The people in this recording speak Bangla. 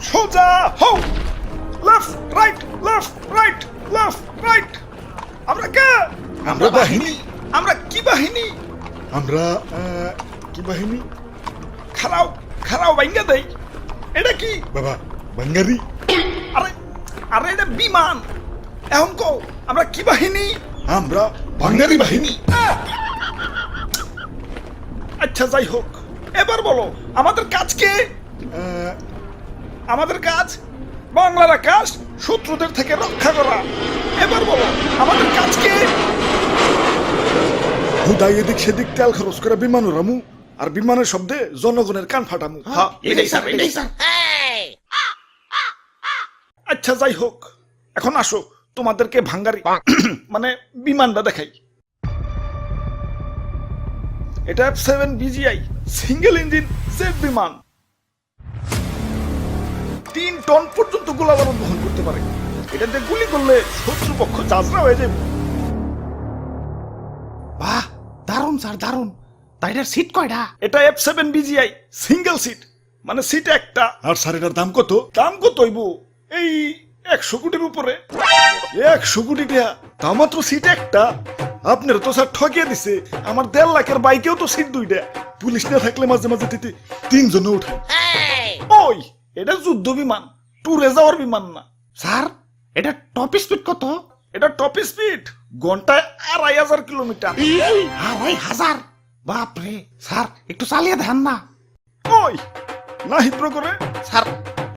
সোজা হও, left right left right left right. আমরা কে? আমরা বাহিনী। আমরা কি বাহিনী? আমরা কি বাহিনী? খারাও খারাও বাইঙ্গা দেই। এটা কি? বাবা বাঙ্গারি। আরে আরে এটা বিমান। এখন কও আমরা কি বাহিনী? আমরা বাঙ্গারি বাহিনী। আচ্ছা যাই হোক, এবার বলো আমাদের কাজ কে? আমাদের কাজ বাংলার আকাশ শত্রুদের থেকে রক্ষা করা। এবার বলো আমাদের কাজ কে? হুদাই এদিক সেদিক তেল খরচ করে বিমান উড়ামু, আর বিমানের শব্দে জনগণের কান ফাটামু। হ্যাঁ, এটাই স্যার, এটাই স্যার। আচ্ছা যাই হোক, এখন আসো তোমাদেরকে ভাঙ্গারি মানে বিমানটা দেখাই। এটা F7 BGI single engine jet বিমান। 3 টন পর্যন্ত গোলাবারুদ বহন করতে পারে। এটাতে গুলি করলে শত্রুপক্ষ চাচরা হয়ে যাবে। বাহ, দারুণ স্যার, দারুণ। তাই এটার সিট কয়টা? এটা F7 BGI সিঙ্গেল সিট, মানে সিট একটা। আর স্যার এটার দাম কত? দাম কত হইব? এই 100 কোটির উপরে। 100 কোটি টাকা, তা মাত্র সিট একটা। আপনার তো স্যার ঠকিয়ে দিছে। আমার 1.5 লাখের বাইকেও তো সিট 2টা। পুলিশ না থাকলে মাঝে মাঝে তিতে 3 জনে উঠে। ওই এটা যুদ্ধ বিমান, ট্যুরে যাওয়ার বিমান না। স্যার, এটা টপ স্পিড কত? এটা টপ স্পিড ঘন্টায় 2500 কিলোমিটার। 2500? বাপরে, স্যার একটু চালিয়ে দেন না। ওই না হিব্র করে। স্যার